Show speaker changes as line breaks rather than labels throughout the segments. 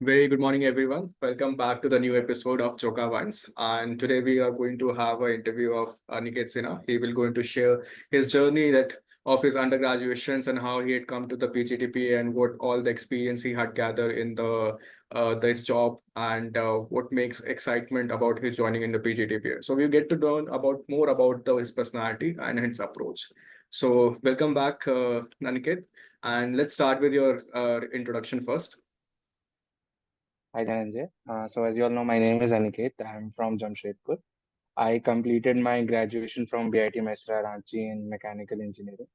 Very good morning, everyone. Welcome back to the new episode of Choka Vines. And today we are going to have an interview of Aniket Sinha. He will going to share his journey that of his undergraduations and how he had come to the PGDBA and what all the experience he had gathered in this job and what makes excitement about his joining in the PGDBA. So we get to learn about more about his personality and his approach. So welcome back, Aniket. And let's start with your introduction first.
Hi Dhananjay. So as you all know, my name is Aniket. I'm from Jamshedpur. I completed my graduation from BIT Mesra Ranchi in mechanical engineering.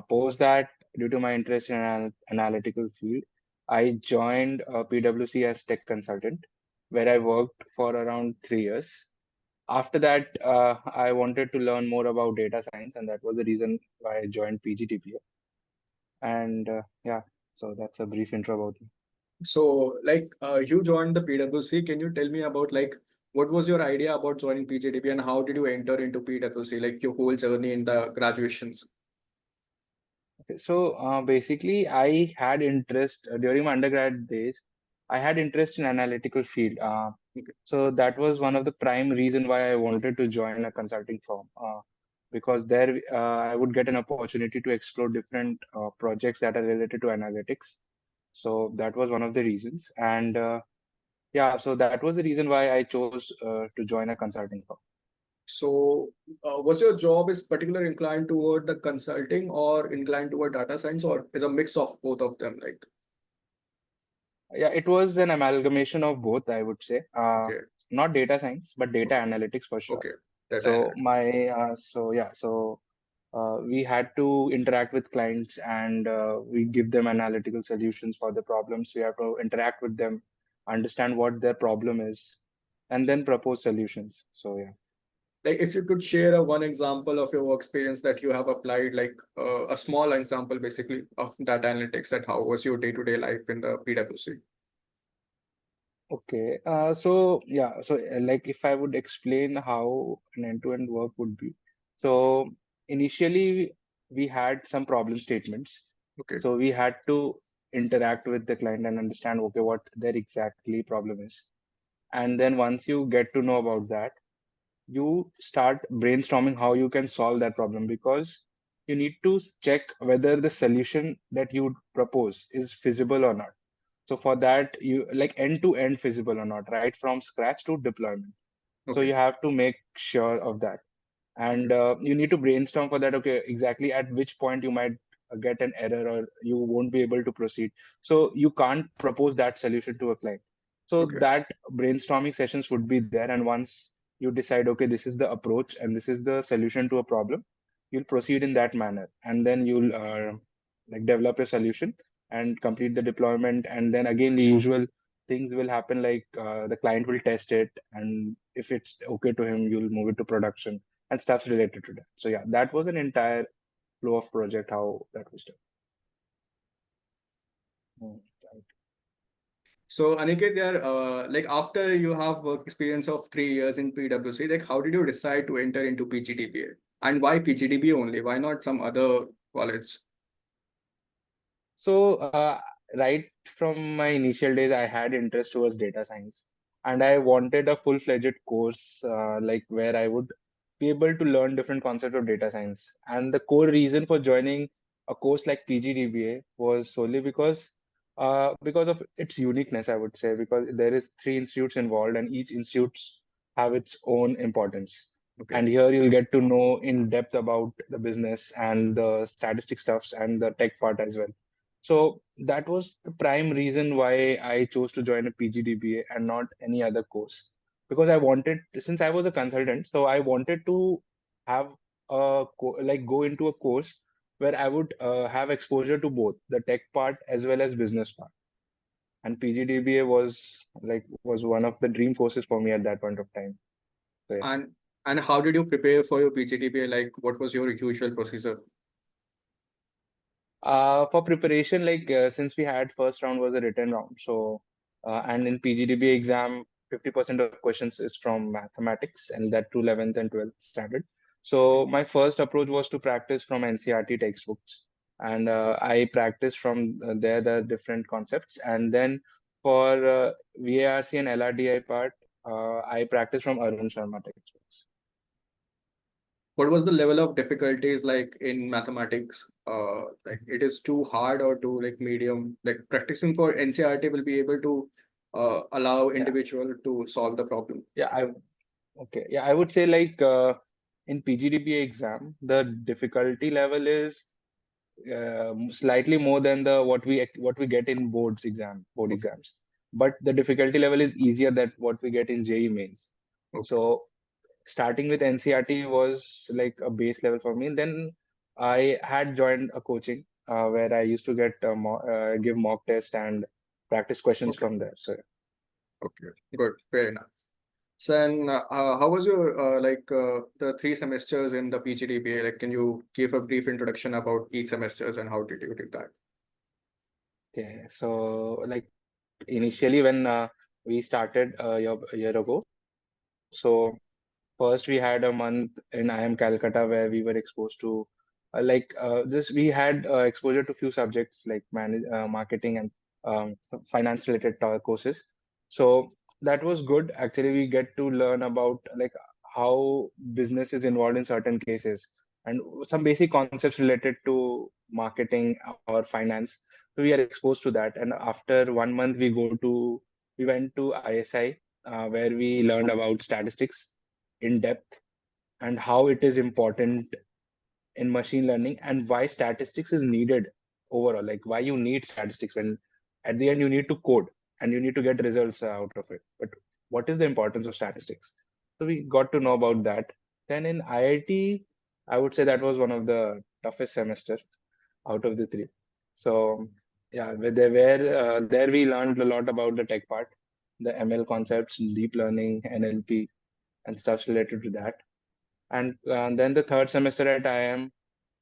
Post that, due to my interest in analytical field, I joined PwC as tech consultant, where I worked for around 3 years. After that, I wanted to learn more about data science, and that was the reason why I joined PGDBA. And yeah, so that's a brief intro about me.
So, you joined the PwC. Can you tell me about what was your idea about joining PGDB and how did you enter into PwC? Like your whole journey in the graduations.
Okay, so basically, I had interest during my undergrad days. I had interest in analytical field.
Okay.
So that was one of the prime reason why I wanted to join a consulting firm. Because there I would get an opportunity to explore different projects that are related to analytics. So that was one of the reasons. And yeah, so that was the reason why I chose to join a consulting firm.
So, was your job is particularly inclined toward the consulting or inclined toward data science, or is a mix of both of them? Like,
Yeah, it was an amalgamation of both, I would say.
okay,
Not data science, but data
okay,
analytics for sure.
okay, data
So
analytics.
my so yeah, so we had to interact with clients and we give them analytical solutions for the problems. We have to interact with them, understand what their problem is, and then propose solutions. So yeah.
Like, if you could share one example of your work experience that you have applied, a small example basically of data analytics, that how was your day-to-day life in the PwC?
Okay. So yeah, so like if I would explain how an end-to-end work would be. So initially we had some problem statements.
Okay,
So we had to interact with the client and understand, okay, what their exactly problem is. And then once you get to know about that, you start brainstorming how you can solve that problem because you need to check whether the solution that you propose is feasible or not. So for that, you like end to end feasible or not, right from scratch to deployment. So
okay,
you have to make sure of that. And
okay,
you need to brainstorm for that. Okay, exactly at which point you might get an error or you won't be able to proceed. So you can't propose that solution to a client. So
okay,
that brainstorming sessions would be there. And once you decide, okay, this is the approach and this is the solution to a problem, you'll proceed in that manner. And then you'll like develop a solution and complete the deployment. And then again, the usual things will happen like the client will test it. And if it's okay to him, you'll move it to production and stuff related to that. So yeah, that was an entire flow of project, how that was done. Right.
So Aniket, there, after you have work experience of 3 years in PwC, like how did you decide to enter into PGDBA? And why PGDBA only? Why not some other college?
So right from my initial days, I had interest towards data science, and I wanted a full-fledged course like where I would be able to learn different concepts of data science. And the core reason for joining a course like PGDBA was solely because of its uniqueness, I would say, because there is three institutes involved, and each institutes have its own importance.
Okay,
And here you'll get to know in depth about the business and the statistic stuffs and the tech part as well. So that was the prime reason why I chose to join a PGDBA and not any other course. Because I wanted, since I was a consultant, so I wanted to have like go into a course where I would have exposure to both the tech part as well as business part. And PGDBA was one of the dream courses for me at that point of time. So yeah.
and and how did you prepare for your PGDBA? Like, what was your usual procedure?
For preparation, like since we had first round was a written round, so and in PGDB exam, 50% of questions is from mathematics, and that to 11th and 12th standard. So my first approach was to practice from NCRT textbooks, and I practiced from there the different concepts, and then For VARC and LRDI part, I practice from Arun Sharma textbooks.
What was the level of difficulties like in mathematics? Like it is too hard or too like medium? Like practicing for NCRT will be able to allow
Yeah,
individual to solve the problem.
yeah, okay. Yeah, I would say like in PGDBA exam, the difficulty level is slightly more than the what we get in board
Okay.
exams, but the difficulty level is easier than what we get in JEE mains.
Okay.
So starting with NCRT was like a base level for me. Then I had joined a coaching where I used to get give mock test and practice questions
Okay.
from there. So
Okay. Good. Fair enough. So, and how was your the 3 semesters in the PGDBA? Like, can you give a brief introduction about each semesters and how did you do that?
okay, so like initially when we started a year ago, so first, we had a month in IIM Calcutta where we were exposed to we had exposure to few subjects like marketing and um, finance related courses. So that was good. Actually, we get to learn about like how business is involved in certain cases and some basic concepts related to marketing or finance. So we are exposed to that. And after 1 month, we went to ISI where we learned about statistics in depth and how it is important in machine learning and why statistics is needed overall, like why you need statistics when at the end you need to code and you need to get results out of it. But what is the importance of statistics? So we got to know about that. Then in IIT, I would say that was one of the toughest semester out of the three. So yeah, there we learned a lot about the tech part, the ML concepts, deep learning, NLP, and stuff related to that. And then the third semester at IIM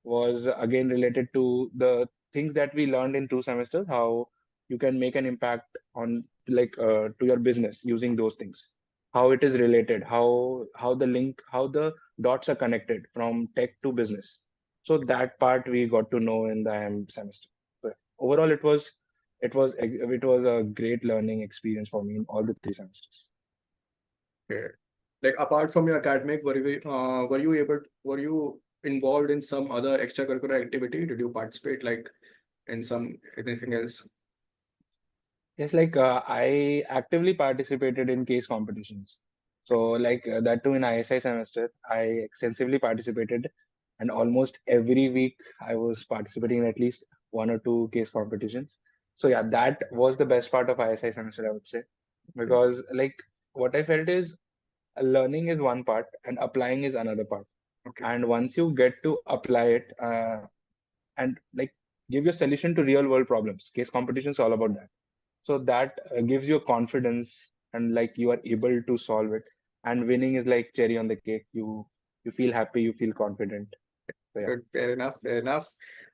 was again related to the things that we learned in 2 semesters, how you can make an impact on to your business using those things, how it is related, how the dots are connected from tech to business. So that part we got to know in the IIM semester. But overall, it was a great learning experience for me in all the 3 semesters.
Okay. Like apart from your academic, were you involved in some other extracurricular activity? Did you participate like in some anything else?
Yes, I actively participated in case competitions. So that too in ISI semester, I extensively participated, and almost every week I was participating in at least 1 or 2 case competitions. So yeah, that was the best part of ISI semester, I would say,
Okay.
because what I felt is learning is one part and applying is another part.
Okay.
And once you get to apply it and give your solution to real world problems, case competitions all about that. So that gives you confidence and you are able to solve it. And winning is like cherry on the cake. You feel happy, you feel confident. So yeah.
Good. Fair enough. Fair enough.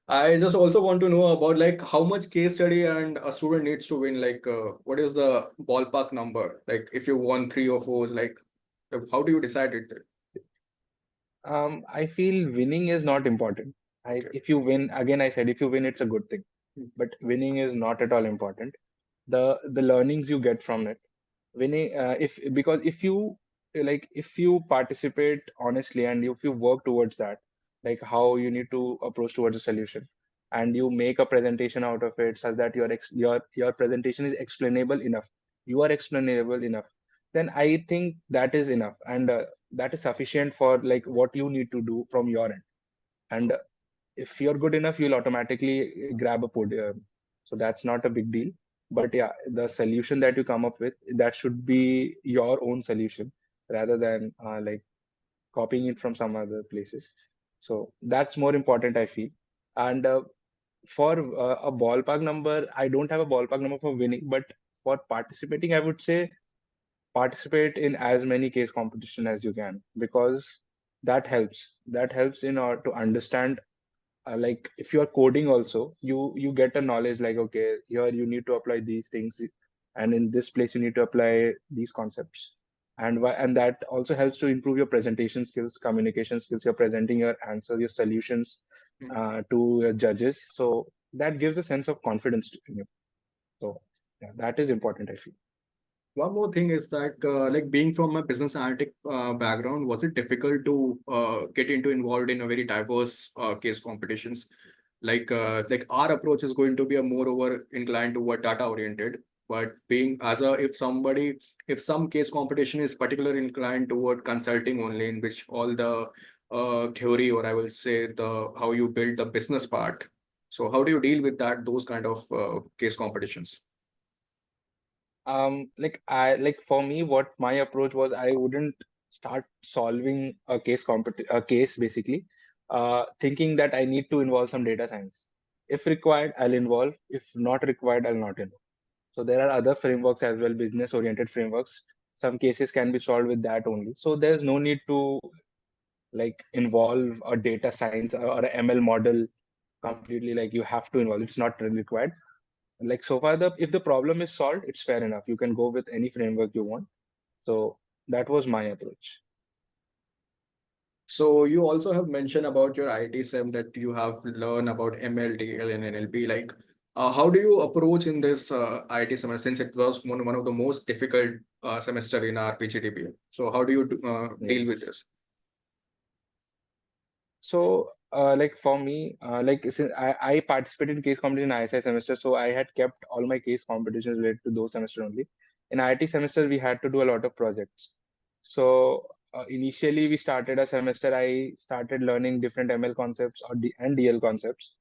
I just also want to know about like how much case study and a student needs to win. Like, what is the ballpark number? Like, if you won 3 or 4, like, how do you decide it?
I feel winning is not important.
Okay.
If you win, again, I said if you win, it's a good thing. But winning is not at all important. The learnings you get from it, winning, if because if you participate honestly and if you work towards that, like how you need to approach towards a solution, and you make a presentation out of it such that your presentation is explainable enough, you are explainable enough, then I think that is enough, and that is sufficient for what you need to do from your end. And if you're good enough, you'll automatically grab a podium. So that's not a big deal. But yeah, the solution that you come up with, that should be your own solution rather than copying it from some other places. So that's more important, I feel. And for a ballpark number, I don't have a ballpark number for winning, but for participating, I would say participate in as many case competition as you can, because that helps in order to understand, if you are coding also, you get a knowledge like, okay, here you need to apply these things, and in this place you need to apply these concepts. And that also helps to improve your presentation skills, communication skills. You're presenting your answers, your solutions
Mm.
to your judges, so that gives a sense of confidence to you. So yeah, that is important, I feel.
One more thing is that, like being from a business analytic background, was it difficult to get into involved in a very diverse case competitions? Like our approach is going to be a more over inclined toward data oriented, but being as a if some case competition is particularly inclined toward consulting only, in which all the theory, or I will say the how you build the business part. So how do you deal with that those kind of case competitions?
Like for me, what my approach was, I wouldn't start solving a case basically, thinking that I need to involve some data science. If required, I'll involve. If not required, I'll not involve. So there are other frameworks as well, business oriented frameworks. Some cases can be solved with that only. So there's no need to like involve a data science or a ML model completely. Like you have to involve. It's not really required. Like so far, the if the problem is solved, it's fair enough. You can go with any framework you want. So that was my approach.
So you also have mentioned about your IT SEM that you have learned about ML, and NLP. How do you approach in this IT semester, since it was one of the most difficult semester in our PGDBA? So how do you deal with
Yes.
this?
So, like for me, like since I participated in case competition in ISI semester, so I had kept all my case competitions related to those semester only. In IT semester, we had to do a lot of projects. So initially, we started a semester. I started learning different ML concepts and DL concepts.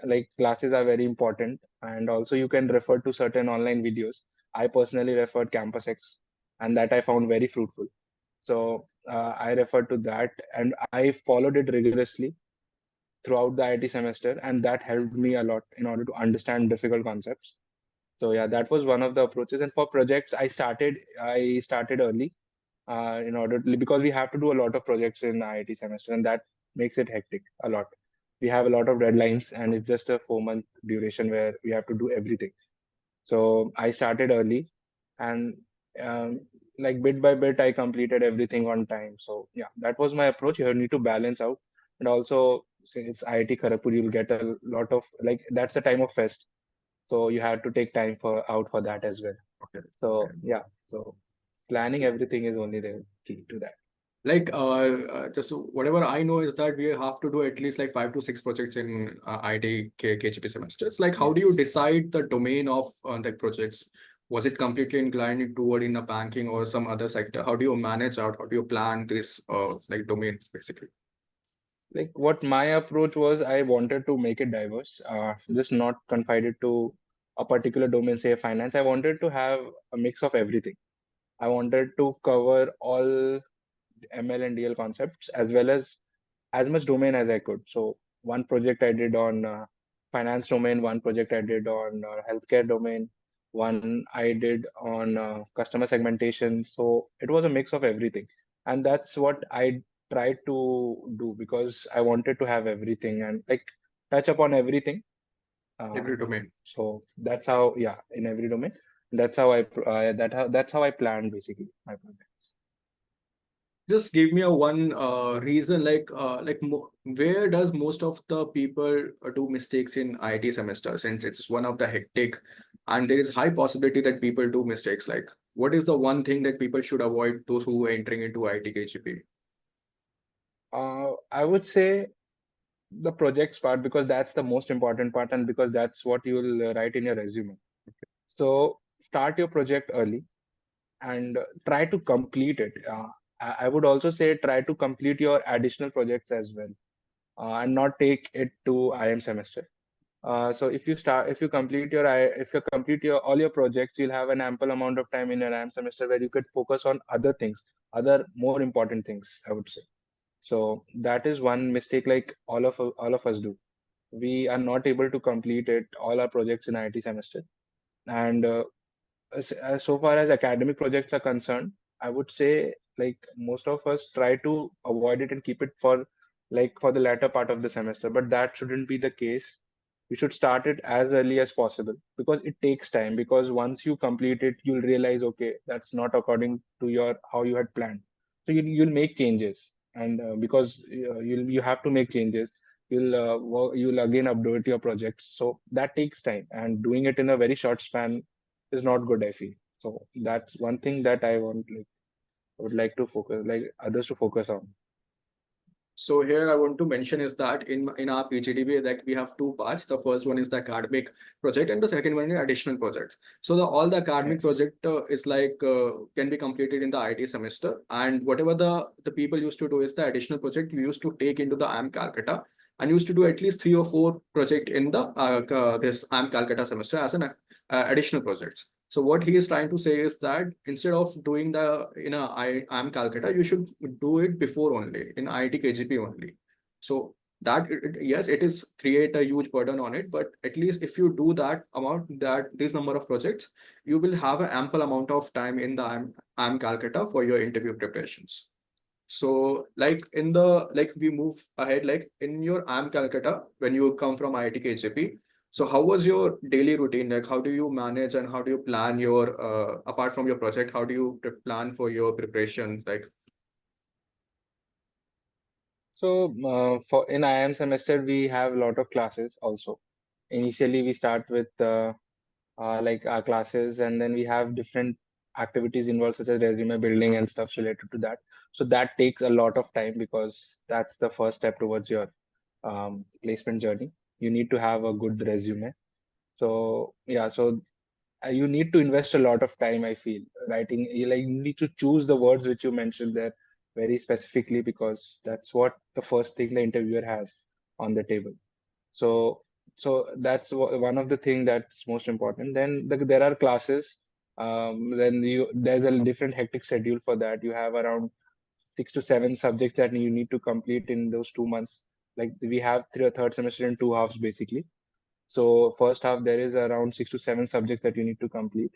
Like classes are very important, and also you can refer to certain online videos. I personally referred Campus X, and that I found very fruitful. So I referred to that and I followed it rigorously throughout the IIT semester, and that helped me a lot in order to understand difficult concepts. So yeah, that was one of the approaches. And for projects, I started early because we have to do a lot of projects in IIT semester, and that makes it hectic a lot. We have a lot of deadlines, and it's just a 4 month duration where we have to do everything. So I started early, and um, like bit by bit, I completed everything on time. So yeah, that was my approach. You need to balance out, and also since it's IIT Kharagpur, you'll get a lot of like that's the time of fest, so you have to take time for that as well.
Okay. Okay.
So yeah, so planning everything is only the key to that.
Just whatever I know is that we have to do at least like 5 to 6 projects in IT KGP semesters. Like, how do you
Yes.
decide the domain of the projects? Was it completely inclined toward in a banking or some other sector? How do you manage out? How do you plan this like domain basically?
Like what my approach was, I wanted to make it diverse, just not confided to a particular domain, say finance. I wanted to have a mix of everything. I wanted to cover all ML and DL concepts as much domain as I could. So one project I did on finance domain, one project I did on healthcare domain, one I did on customer segmentation. So it was a mix of everything, and that's what I tried to do because I wanted to have everything and like touch upon everything. Uh,
Every domain.
so that's how, yeah, in every domain. That's how I planned basically my projects.
Just give me a one reason where does most of the people do mistakes in IT semester, since it's one of the hectic and there is high possibility that people do mistakes. Like, what is the one thing that people should avoid, those who are entering into IT KGP?
I would say the projects part because that's the most important part and because that's what you will write in your resume. So start your project early and try to complete it. I would also say try to complete your additional projects as well and not take it to IM semester. So if you complete if you complete your all your projects, you'll have an ample amount of time in your IM semester where you could focus on other things, other more important things, I would say. So that is one mistake like all of us do. We are not able to complete it all our projects in IT semester. And so far as academic projects are concerned, I would say like most of us try to avoid it and keep it for the latter part of the semester. But that shouldn't be the case. You should start it as early as possible because it takes time. Because once you complete it, you'll realize, okay, that's not according to your how you had planned. So you'll make changes, and because you have to make changes, you'll again update your projects. So that takes time, and doing it in a very short span is not good, I feel. So that's one thing that I would like to focus, like others to focus on.
So here I want to mention is that in our PGDBA, like we have two parts. The first one is the academic project, and the second one is additional projects. So all the academic
Yes.
project is like can be completed in the IT semester, and whatever the people used to do is the additional project you used to take into the IIM Calcutta, and used to do at least 3 or 4 project in the this IIM Calcutta semester as an additional projects. So what he is trying to say is that instead of doing the IIM Calcutta, you should do it before only in IIT KGP only. So that yes, it is create a huge burden on it, but at least if you do that amount, that this number of projects, you will have an ample amount of time in the IIM Calcutta for your interview preparations. So like in the like we move ahead, like in your IIM Calcutta, when you come from IIT KJP, so how was your daily routine? Like how do you manage and how do you plan your apart from your project, how do you plan for your preparation? Like
So for in IIM semester, we have a lot of classes also. Initially, we start with like our classes, and then we have different activities involved, such as resume building and stuff related to that. So that takes a lot of time because that's the first step towards your placement journey. You need to have a good resume. So yeah, so you need to invest a lot of time, I feel, writing. You need to choose the words which you mentioned there very specifically, because that's what the first thing the interviewer has on the table. So that's one of the thing that's most important. Then there are classes. Then there's a different hectic schedule for that. You have around 6 to 7 subjects that you need to complete in those 2 months. Like we have third semester in two halves basically. So first half there is around 6 to 7 subjects that you need to complete,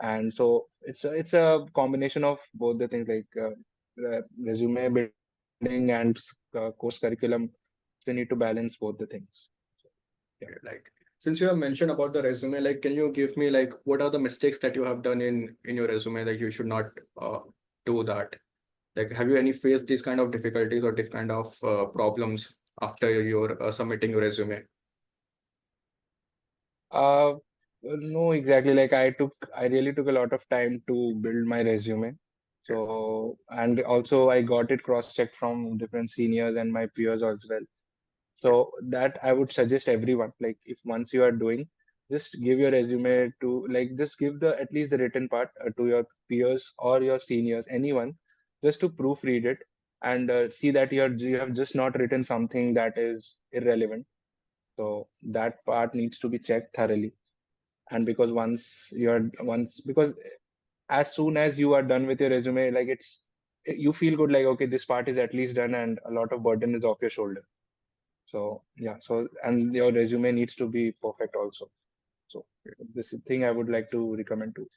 and so it's a combination of both the things, like resume building and course curriculum. So you need to balance both the things. Yeah.
like since you have mentioned about the resume, like can you give me like what are the mistakes that you have done in your resume that you should not do that? Like have you any faced these kind of difficulties or this kind of problems after you're submitting your resume?
Uh, no, exactly. Like I really took a lot of time to build my resume. So, and also I got it cross-checked from different seniors and my peers as well. So that I would suggest everyone, like if once you are doing, just give your resume to, like, just give the at least the written part to your peers or your seniors, anyone, just to proofread it and see that you have just not written something that is irrelevant. So that part needs to be checked thoroughly. And because because as soon as you are done with your resume, like you feel good, like okay, this part is at least done and a lot of burden is off your shoulder. So yeah, so and your resume needs to be perfect also. So this is thing I would like to recommend to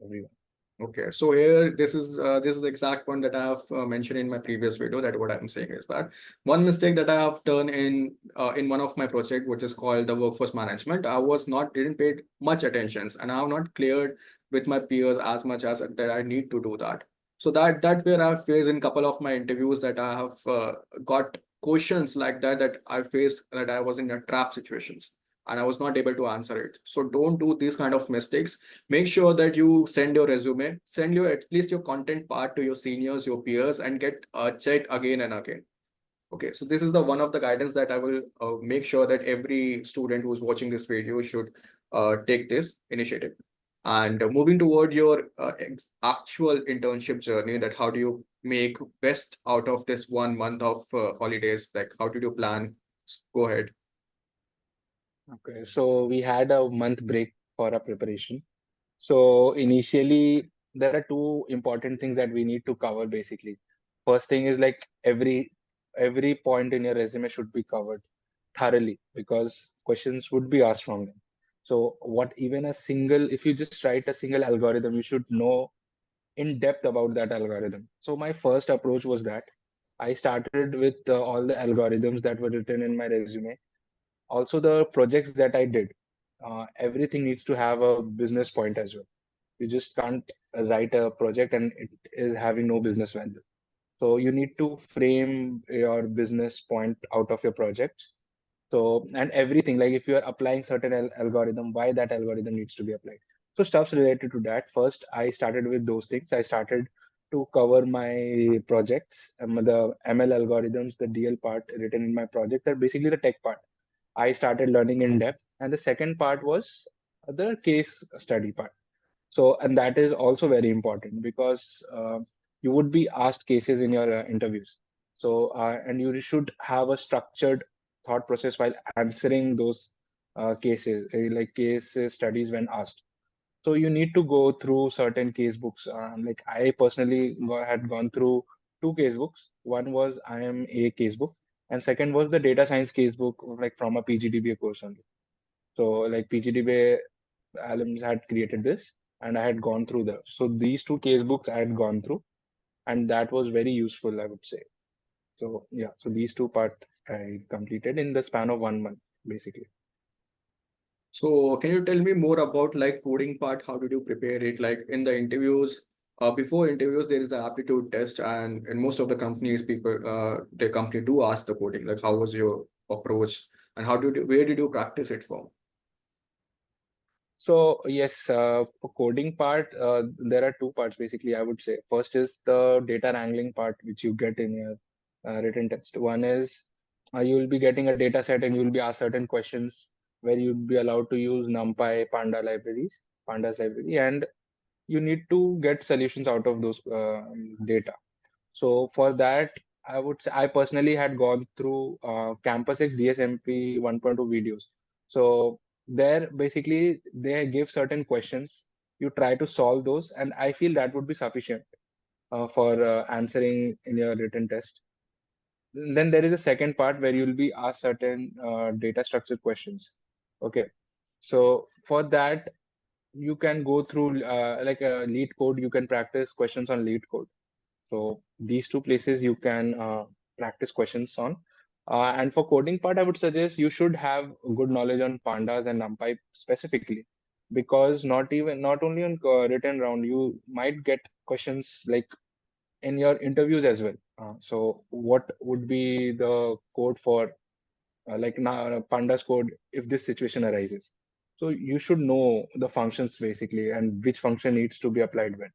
everyone.
Okay, so here this is the exact point that I have mentioned in my previous video. That what I'm saying is that one mistake that I have done in one of my project, which is called the workforce management, I was not didn't pay much attention, and I have not cleared with my peers as much as that I need to do that. So that where I faced in couple of my interviews that I have got questions like that I faced that I was in a trap situations and I was not able to answer it. So don't do these kind of mistakes. Make sure that you send your resume, send your at least your content part to your seniors, your peers, and get checked again and again. Okay, so this is the one of the guidance that I will make sure that every student who's watching this video should take this initiative. And moving toward your actual internship journey, that how do you make best out of this 1 month of holidays? Like how did you plan? Go ahead.
Okay, so we had a month break for our preparation. So initially, there are two important things that we need to cover basically. First thing is like every point in your resume should be covered thoroughly, because questions would be asked from them. So what even a single, if you just write a single algorithm, you should know in depth about that algorithm. So my first approach was that I started with all the algorithms that were written in my resume, also the projects that I did. Everything needs to have a business point as well. You just can't write a project and it is having no business value. So you need to frame your business point out of your projects. So, and everything, like if you are applying certain algorithm, why that algorithm needs to be applied. So stuffs related to that. First, I started with those things. I started to cover my projects, the ML algorithms, the DL part written in my project, that basically the tech part. I started learning in depth. And the second part was the case study part. So, and that is also very important because you would be asked cases in your interviews. So, and you should have a structured thought process while answering those cases, like case studies when asked. So you need to go through certain case books. Like I personally had gone through two case books. One was IIM case book, and second was the data science case book, like from a PGDBA course only. So like PGDBA alums had created this, and I had gone through them. So these two case books I had gone through, and that was very useful, I would say. So yeah, so these two part I completed in the span of 1 month, basically.
So can you tell me more about like coding part? How did you prepare it? Like in the interviews, before interviews, there is the aptitude test, and in most of the companies, people, the company do ask the coding. Like, how was your approach, and where did you practice it from?
So yes, for coding part, there are two parts basically, I would say. First is the data wrangling part, which you get in your written test. One is you will be getting a data set and you will be asked certain questions where you'll be allowed to use Numpy, Pandas library, and you need to get solutions out of those data. So for that, I would say I personally had gone through Campus X DSMP 1.2 videos. So there, basically, they give certain questions. You try to solve those, and I feel that would be sufficient for answering in your written test. Then there is a second part where you'll be asked certain data structure questions. Okay. So for that, you can go through like a lead code. You can practice questions on lead code. So these two places you can practice questions on. And for coding part, I would suggest you should have good knowledge on pandas and numpy specifically, because not only on written round, you might get questions like in your interviews as well. So what would be the code for like now pandas code if this situation arises? So you should know the functions basically and which function needs to be applied when.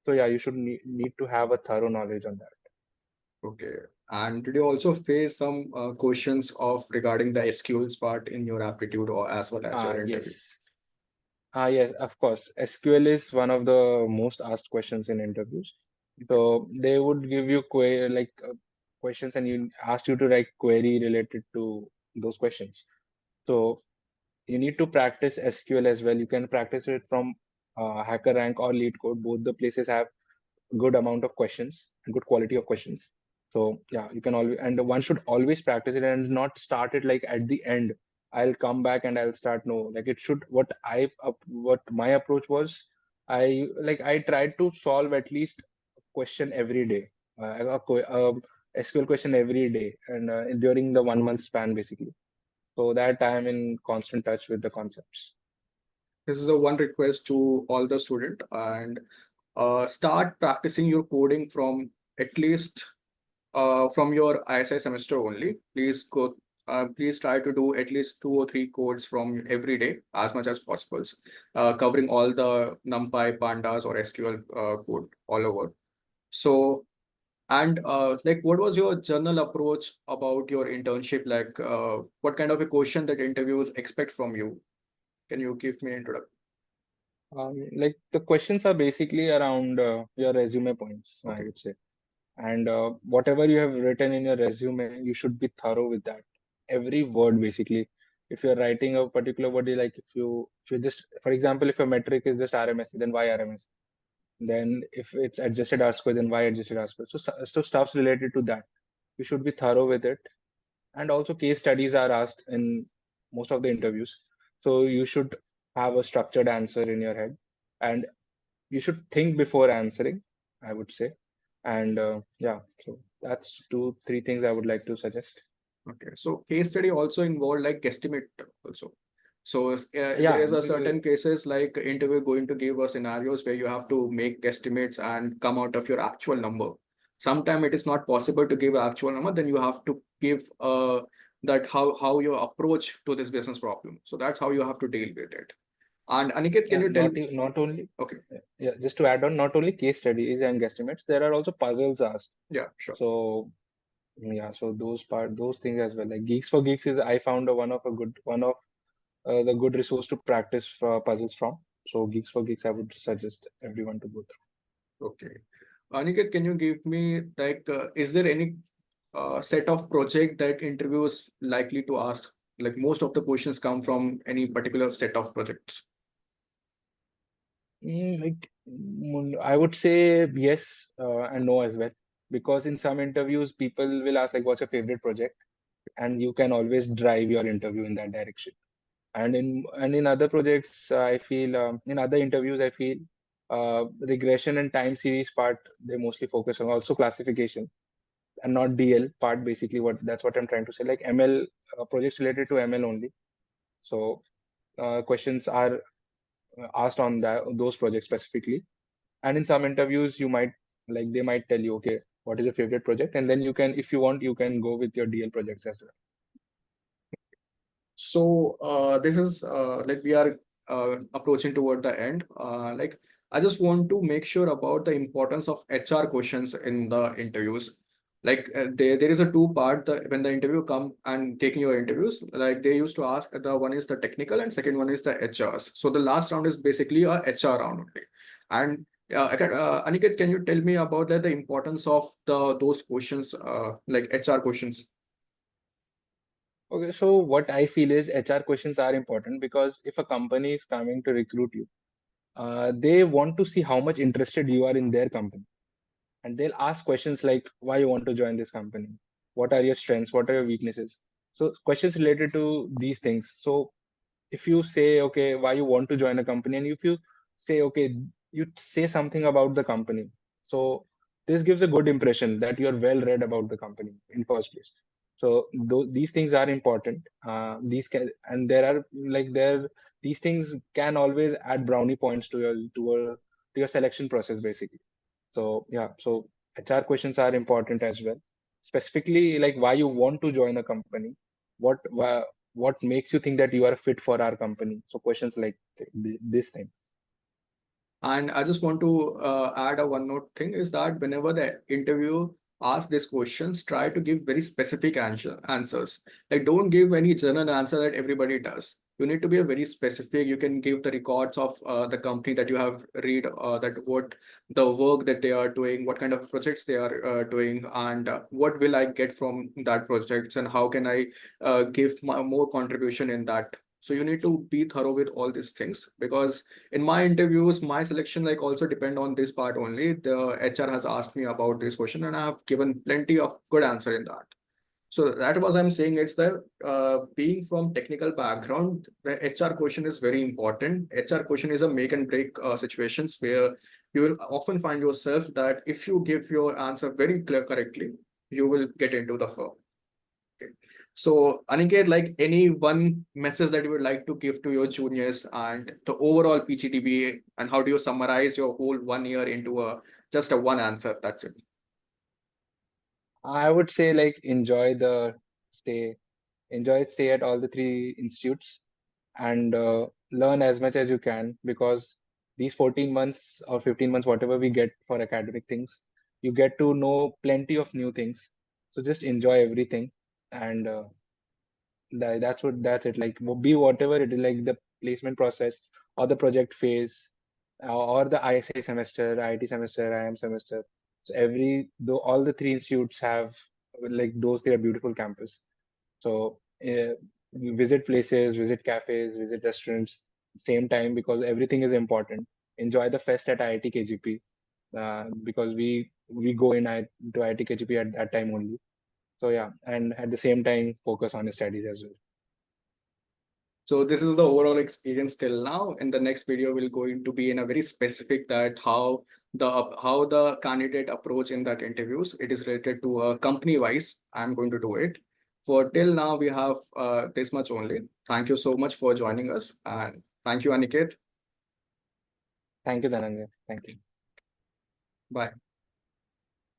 So yeah, you should need to have a thorough knowledge on that.
Okay. And did you also face some questions of regarding the SQLs part in your aptitude or as well as your interview?
Yes. Yes, of course. SQL is one of the most asked questions in interviews.
Okay.
So they would give you questions and you ask you to write query related to those questions. So you need to practice SQL as well. You can practice it from HackerRank or LeetCode. Both the places have good amount of questions and good quality of questions. So yeah, you can always, and one should always practice it and not start it like at the end. I'll come back and I'll start. No, like it should. What my approach was, I tried to solve at least a question every day, SQL question every day, and during the 1 month span basically. So that I am in constant touch with the concepts.
This is a one request to all the student, and start practicing your coding from at least from your ISI semester only. Please try to do at least 2 or 3 codes from every day as much as possible, covering all the NumPy, Pandas, or SQL code all over. So, and like, what was your general approach about your internship? Like, what kind of a question that interviews expect from you? Can you give me an introduction?
Like the questions are basically around your resume points, I
Okay.
would say. And whatever you have written in your resume, you should be thorough with that. Every word, basically. If you're writing a particular word, like if you just, for example, if your metric is just RMS, then why RMS? Then if it's adjusted R square, then why adjusted R square? So stuff's related to that. You should be thorough with it. And also case studies are asked in most of the interviews. So you should have a structured answer in your head. And you should think before answering, I would say. And yeah, so that's 2 3 things I would like to suggest.
Okay, so case study also involved like guesstimate also. So there
Yeah,
is a certain cases like interview going to give us scenarios where you have to make guesstimates and come out of your actual number. Sometimes it is not possible to give an actual number, then you have to give that how your approach to this business problem. So that's how you have to deal with it. And Aniket, can
Yeah,
you tell me?
not only,
Okay,
yeah, just to add on, not only case studies and guesstimates, there are also puzzles asked.
yeah, sure.
So yeah, so those things as well. Like Geeks for Geeks is, I found one of the good resource to practice for puzzles from. So Geeks for Geeks, I would suggest everyone to go
Okay. Aniket, can you give me like, is there any set of project that interviews likely to ask? Like most of the questions come from any particular set of projects.
I would say yes and no as well, because in some interviews people will ask like, "What's your favorite project?" and you can always drive your interview in that direction. And in other projects, I feel in other interviews, I feel regression and time series part they mostly focus on, also classification and not DL part. Basically, what I'm trying to say, like ML projects related to ML only. So questions are asked on those projects specifically. And in some interviews, they might tell you, okay, what is your favorite project, and then you can, if you want, you can go with your DL projects as well.
So this is like we are approaching toward the end. Like I just want to make sure about the importance of HR questions in the interviews. Like there is a two part when the interview come and taking your interviews. Like they used to ask the one is the technical and second one is the HRs. So the last round is basically a HR round only. And Aniket, can you tell me about that, the importance of those questions, like HR questions?
Okay, so what I feel is HR questions are important because if a company is coming to recruit you, they want to see how much interested you are in their company, and they'll ask questions like why you want to join this company, what are your strengths, what are your weaknesses. So questions related to these things. So if you say, okay, why you want to join a company, and if you say, okay, you say something about the company, so this gives a good impression that you're well read about the company in first place. So these things are important. These can, and there are like there these things can always add brownie points to your selection process basically. So yeah, so HR questions are important as well. Specifically, like why you want to join a company, what makes you think that you are fit for our company. So questions like this thing.
And I just want to add a one note thing is that whenever the interview asks these questions, try to give very specific answers. Like don't give any general answer that everybody does. You need to be a very specific. You can give the records of the company that you have read, that what the work that they are doing, what kind of projects they are doing, and what will I get from that projects, and how can I give more contribution in that. So you need to be thorough with all these things because in my interviews, my selection like also depend on this part only. The HR has asked me about this question and I have given plenty of good answer in that. So that was I'm saying it's that being from technical background, the HR question is very important. HR question is a make and break situations where you will often find yourself that if you give your answer very clear correctly, you will get into the firm. Okay. So, Aniket, like any one message that you would like to give to your juniors and the overall PGDBA, and how do you summarize your whole 1 year into a just a one answer? That's it.
I would say like stay, stay at all the three institutes, and learn as much as you can, because these 14 months or 15 months, whatever we get for academic things, you get to know plenty of new things. So just enjoy everything, and that's it. Like be whatever it is, like the placement process or the project phase, or the ISA semester, IT semester, IIM semester. So though all the three institutes have like those they are beautiful campus. So visit places, visit cafes, visit restaurants, same time, because everything is important. Enjoy the fest at IIT KGP, because we go to IIT KGP at that time only. So yeah, and at the same time focus on your studies as well.
So this is the overall experience till now. In the next video, we're going to be in a very specific that how the candidate approach in that interviews. It is related to company wise. I'm going to do it. For till now, we have this much only. Thank you so much for joining us, and thank you, Aniket.
Thank you, Dhananjay. Thank you.
Bye.